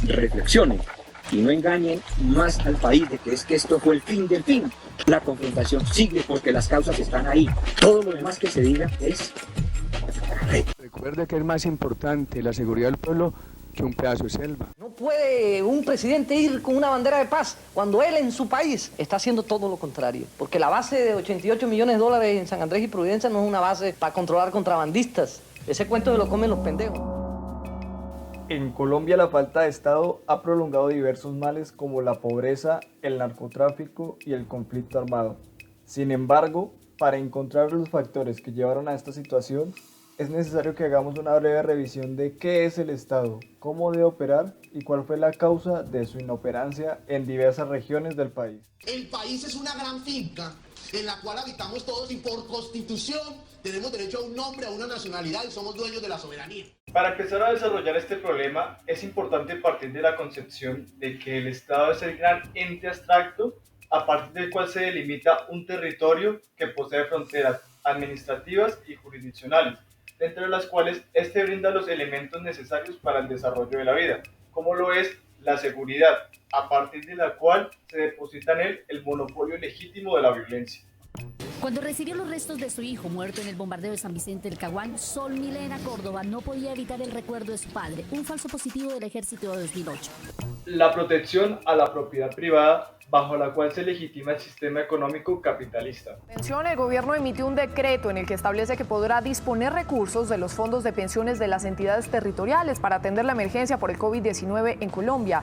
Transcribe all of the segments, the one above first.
reflexionen y no engañen más al país de que es que esto fue el fin del fin. La confrontación sigue porque las causas están ahí. Todo lo demás que se diga es... Recuerde que es más importante la seguridad del pueblo que un pedazo de selva. No puede un presidente ir con una bandera de paz cuando él en su país está haciendo todo lo contrario. Porque la base de 88 millones de dólares en San Andrés y Providencia no es una base para controlar contrabandistas. Ese cuento se lo comen los pendejos. En Colombia la falta de Estado ha prolongado diversos males como la pobreza, el narcotráfico y el conflicto armado. Sin embargo, para encontrar los factores que llevaron a esta situación, es necesario que hagamos una breve revisión de qué es el Estado, cómo debe operar y cuál fue la causa de su inoperancia en diversas regiones del país. El país es una gran finca en la cual habitamos todos y por constitución tenemos derecho a un nombre, a una nacionalidad y somos dueños de la soberanía. Para empezar a desarrollar este problema es importante partir de la concepción de que el Estado es el gran ente abstracto a partir del cual se delimita un territorio que posee fronteras administrativas y jurisdiccionales, dentro de las cuales este brinda los elementos necesarios para el desarrollo de la vida, como lo es la seguridad, a partir de la cual se deposita en él el monopolio legítimo de la violencia. Cuando recibió los restos de su hijo muerto en el bombardeo de San Vicente del Caguán, Sol Milena Córdoba no podía evitar el recuerdo de su padre, un falso positivo del ejército de 2008. La protección a la propiedad privada, bajo la cual se legitima el sistema económico capitalista. El gobierno emitió un decreto en el que establece que podrá disponer recursos de los fondos de pensiones de las entidades territoriales para atender la emergencia por el COVID-19 en Colombia.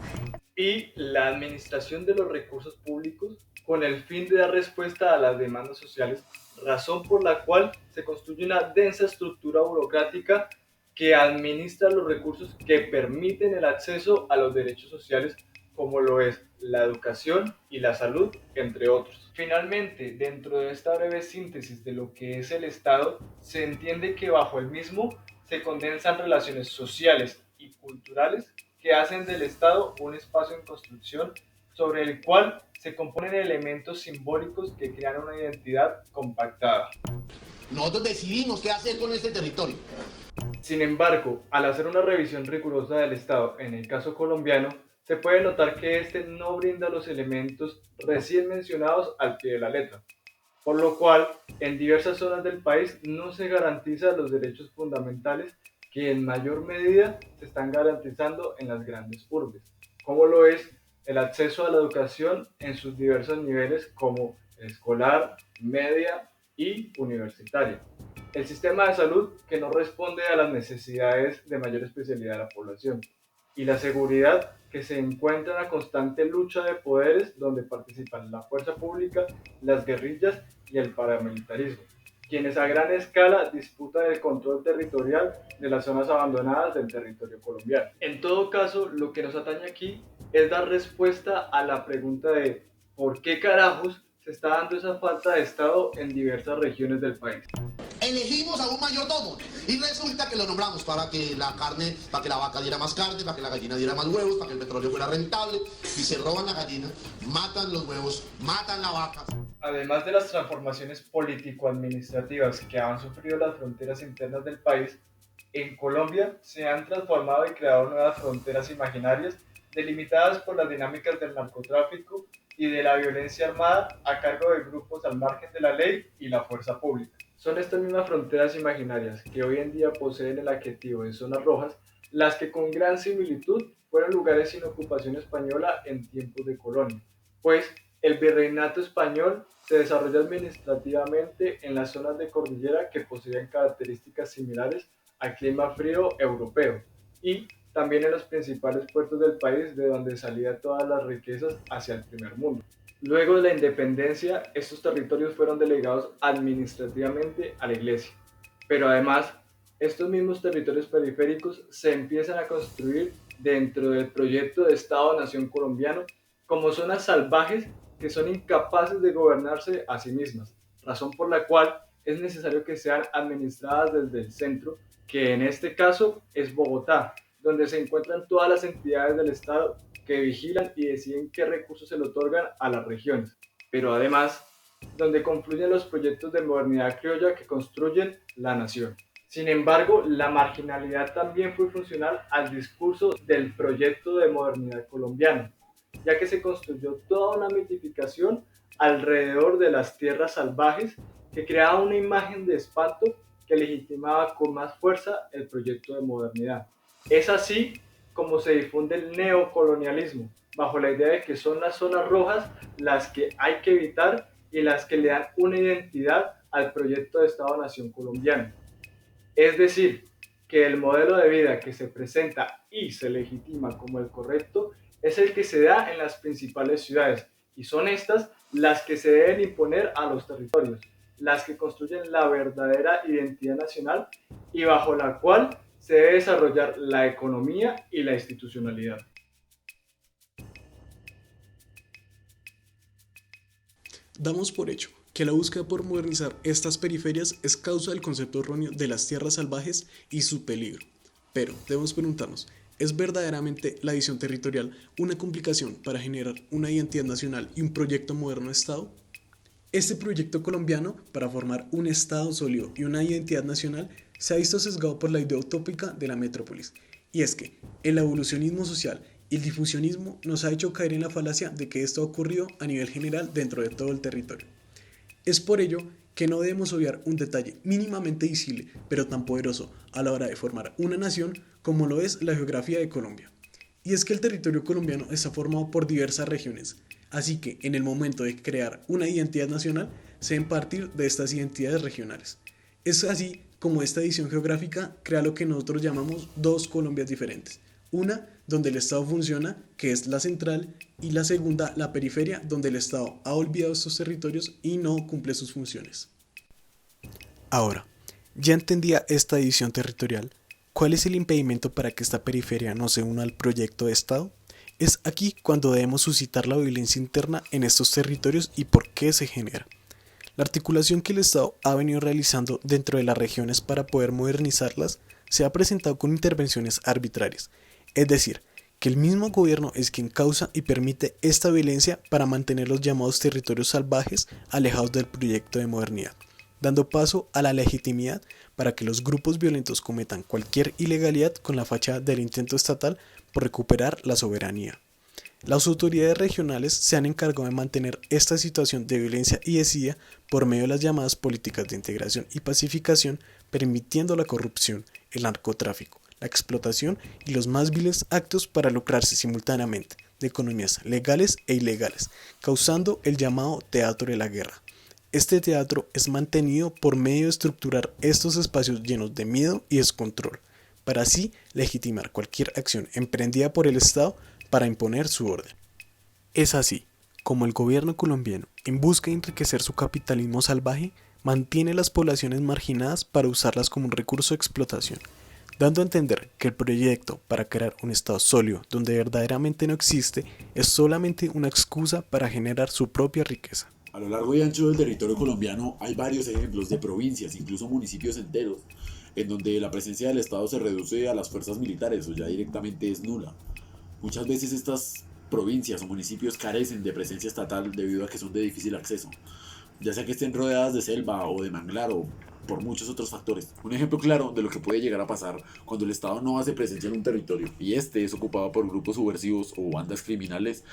Y la administración de los recursos públicos con el fin de dar respuesta a las demandas sociales, razón por la cual se construye una densa estructura burocrática que administra los recursos que permiten el acceso a los derechos sociales, como lo es la educación y la salud, entre otros. Finalmente, dentro de esta breve síntesis de lo que es el Estado, se entiende que bajo el mismo se condensan relaciones sociales y culturales que hacen del Estado un espacio en construcción sobre el cual se componen elementos simbólicos que crean una identidad compactada. Nosotros decidimos qué hacer con este territorio. Sin embargo, al hacer una revisión rigurosa del Estado en el caso colombiano, se puede notar que este no brinda los elementos recién mencionados al pie de la letra, por lo cual en diversas zonas del país no se garantizan los derechos fundamentales que en mayor medida se están garantizando en las grandes urbes, como lo es el acceso a la educación en sus diversos niveles como escolar, media y universitaria. El sistema de salud que no responde a las necesidades de mayor especialidad de la población. Y la seguridad que se encuentra en la constante lucha de poderes donde participan la fuerza pública, las guerrillas y el paramilitarismo, quienes a gran escala disputan el control territorial de las zonas abandonadas del territorio colombiano. En todo caso, lo que nos atañe aquí es dar respuesta a la pregunta de ¿por qué carajos se está dando esa falta de Estado en diversas regiones del país? Elegimos a un mayordomo y resulta que lo nombramos para que la carne, para que la vaca diera más carne, para que la gallina diera más huevos, para que el petróleo fuera rentable, y se roban la gallina, matan los huevos, matan la vaca. Además de las transformaciones político-administrativas que han sufrido las fronteras internas del país, en Colombia se han transformado y creado nuevas fronteras imaginarias delimitadas por las dinámicas del narcotráfico y de la violencia armada a cargo de grupos al margen de la ley y la fuerza pública. Son estas mismas fronteras imaginarias que hoy en día poseen el adjetivo de zonas rojas las que con gran similitud fueron lugares sin ocupación española en tiempos de colonia, pues el virreinato español se desarrolla administrativamente en las zonas de cordillera que poseen características similares al clima frío europeo y también en los principales puertos del país de donde salían todas las riquezas hacia el primer mundo. Luego de la independencia, estos territorios fueron delegados administrativamente a la Iglesia, pero además, estos mismos territorios periféricos se empiezan a construir dentro del proyecto de Estado-Nación colombiano como zonas salvajes que son incapaces de gobernarse a sí mismas, razón por la cual es necesario que sean administradas desde el centro, que en este caso es Bogotá, donde se encuentran todas las entidades del Estado que vigilan y deciden qué recursos se le otorgan a las regiones, pero además donde confluyen los proyectos de modernidad criolla que construyen la nación. Sin embargo, la marginalidad también fue funcional al discurso del proyecto de modernidad colombiano, ya que se construyó toda una mitificación alrededor de las tierras salvajes que creaba una imagen de espanto que legitimaba con más fuerza el proyecto de modernidad. Es así como se difunde el neocolonialismo, bajo la idea de que son las zonas rojas las que hay que evitar y las que le dan una identidad al proyecto de Estado-Nación colombiano. Es decir, que el modelo de vida que se presenta y se legitima como el correcto es el que se da en las principales ciudades, y son estas las que se deben imponer a los territorios, las que construyen la verdadera identidad nacional y bajo la cual se debe desarrollar la economía y la institucionalidad. Damos por hecho que la búsqueda por modernizar estas periferias es causa del concepto erróneo de las tierras salvajes y su peligro. Pero debemos preguntarnos, ¿es verdaderamente la división territorial una complicación para generar una identidad nacional y un proyecto moderno de Estado? Este proyecto colombiano, para formar un Estado sólido y una identidad nacional, se ha visto sesgado por la idea utópica de la metrópolis. Y es que el evolucionismo social y el difusionismo nos ha hecho caer en la falacia de que esto ha ocurrido a nivel general dentro de todo el territorio. Es por ello que no debemos obviar un detalle mínimamente visible, pero tan poderoso a la hora de formar una nación como lo es la geografía de Colombia. Y es que el territorio colombiano está formado por diversas regiones, así que en el momento de crear una identidad nacional, se deben partir de estas identidades regionales. Es así como esta división geográfica crea lo que nosotros llamamos dos Colombias diferentes. Una donde el Estado funciona, que es la central, y la segunda, la periferia, donde el Estado ha olvidado estos territorios y no cumple sus funciones. Ahora, ya entendía esta división territorial, ¿cuál es el impedimento para que esta periferia no se una al proyecto de Estado? Es aquí cuando debemos suscitar la violencia interna en estos territorios y por qué se genera. La articulación que el Estado ha venido realizando dentro de las regiones para poder modernizarlas se ha presentado con intervenciones arbitrarias, es decir, que el mismo gobierno es quien causa y permite esta violencia para mantener los llamados territorios salvajes alejados del proyecto de modernidad, dando paso a la legitimidad para que los grupos violentos cometan cualquier ilegalidad con la fachada del intento estatal por recuperar la soberanía. Las autoridades regionales se han encargado de mantener esta situación de violencia y desidia por medio de las llamadas políticas de integración y pacificación, permitiendo la corrupción, el narcotráfico, la explotación y los más viles actos para lucrarse simultáneamente de economías legales e ilegales, causando el llamado teatro de la guerra. Este teatro es mantenido por medio de estructurar estos espacios llenos de miedo y descontrol, para así legitimar cualquier acción emprendida por el Estado para imponer su orden. Es así como el gobierno colombiano, en busca de enriquecer su capitalismo salvaje, mantiene las poblaciones marginadas para usarlas como un recurso de explotación, dando a entender que el proyecto para crear un Estado sólido donde verdaderamente no existe es solamente una excusa para generar su propia riqueza. A lo largo y ancho del territorio colombiano hay varios ejemplos de provincias, incluso municipios enteros, en donde la presencia del Estado se reduce a las fuerzas militares o ya directamente es nula. Muchas veces estas provincias o municipios carecen de presencia estatal debido a que son de difícil acceso, ya sea que estén rodeadas de selva o de manglar o por muchos otros factores. Un ejemplo claro de lo que puede llegar a pasar cuando el Estado no hace presencia en un territorio y este es ocupado por grupos subversivos o bandas criminales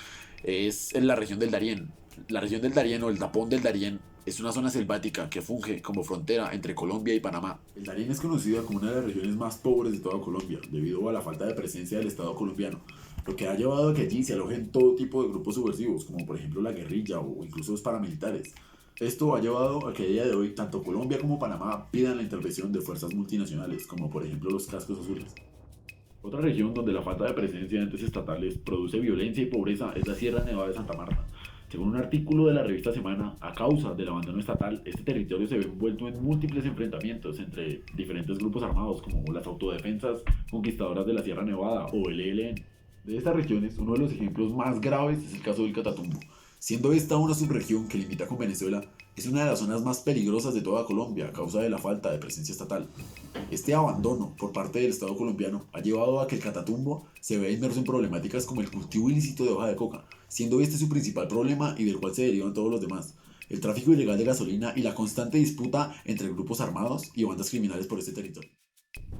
es en la región del Darién. La región del Darién o el Tapón del Darién es una zona selvática que funge como frontera entre Colombia y Panamá. El Darién es conocida como una de las regiones más pobres de toda Colombia debido a la falta de presencia del Estado colombiano, lo que ha llevado a que allí se alojen todo tipo de grupos subversivos, como por ejemplo la guerrilla o incluso los paramilitares. Esto ha llevado a que a día de hoy tanto Colombia como Panamá pidan la intervención de fuerzas multinacionales, como por ejemplo los cascos azules. Otra región donde la falta de presencia de entes estatales produce violencia y pobreza es la Sierra Nevada de Santa Marta. Según un artículo de la revista Semana, a causa del abandono estatal, este territorio se ve envuelto en múltiples enfrentamientos entre diferentes grupos armados como las Autodefensas Conquistadoras de la Sierra Nevada o el ELN. De estas regiones, uno de los ejemplos más graves es el caso del Catatumbo. Siendo esta una subregión que limita con Venezuela, es una de las zonas más peligrosas de toda Colombia a causa de la falta de presencia estatal. Este abandono por parte del Estado colombiano ha llevado a que el Catatumbo se vea inmerso en problemáticas como el cultivo ilícito de hoja de coca, siendo este su principal problema y del cual se derivan todos los demás. el tráfico ilegal de gasolina y la constante disputa entre grupos armados y bandas criminales por este territorio.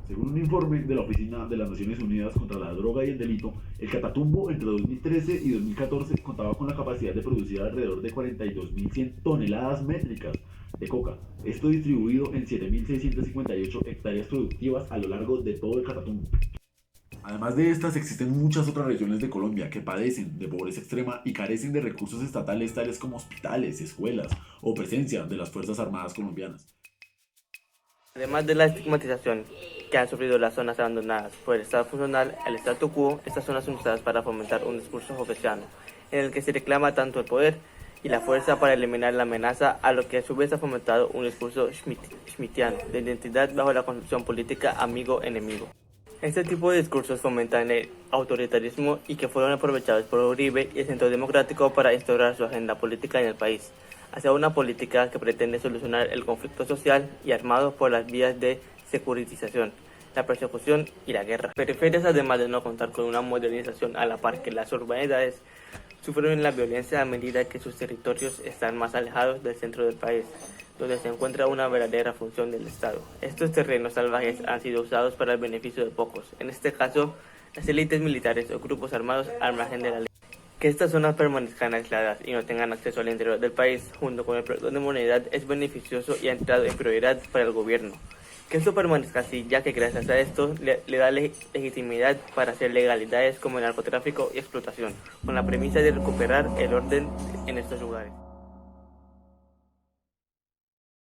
Según un informe de la Oficina de las Naciones Unidas contra la Droga y el Delito, el Catatumbo entre 2013 y 2014 contaba con la capacidad de producir alrededor de 42.100 toneladas métricas de coca, esto distribuido en 7.658 hectáreas productivas a lo largo de todo el Catatumbo. Además de estas, existen muchas otras regiones de Colombia que padecen de pobreza extrema y carecen de recursos estatales tales como hospitales, escuelas o presencia de las Fuerzas Armadas colombianas. Además de la estigmatización que han sufrido las zonas abandonadas por el Estado funcional, el statu quo, estas zonas son usadas para fomentar un discurso jovesiano, en el que se reclama tanto el poder y la fuerza para eliminar la amenaza, a lo que a su vez ha fomentado un discurso schmittiano de identidad bajo la concepción política amigo-enemigo. Este tipo de discursos fomentan el autoritarismo y que fueron aprovechados por Uribe y el Centro Democrático para instaurar su agenda política en el país, hacia una política que pretende solucionar el conflicto social y armado por las vías de securitización, la persecución y la guerra. Periferias, además de no contar con una modernización a la par que las urbanidades, sufren la violencia a medida que sus territorios están más alejados del centro del país, donde se encuentra una verdadera función del Estado. Estos terrenos salvajes han sido usados para el beneficio de pocos, en este caso, las élites militares o grupos armados al margen de la ley. Que estas zonas permanezcan aisladas y no tengan acceso al interior del país, junto con el perdón de moneda, es beneficioso y ha entrado en prioridad para el gobierno. Que esto permanezca así, ya que gracias a esto le da legitimidad para hacer legalidades como el narcotráfico y explotación, con la premisa de recuperar el orden en estos lugares.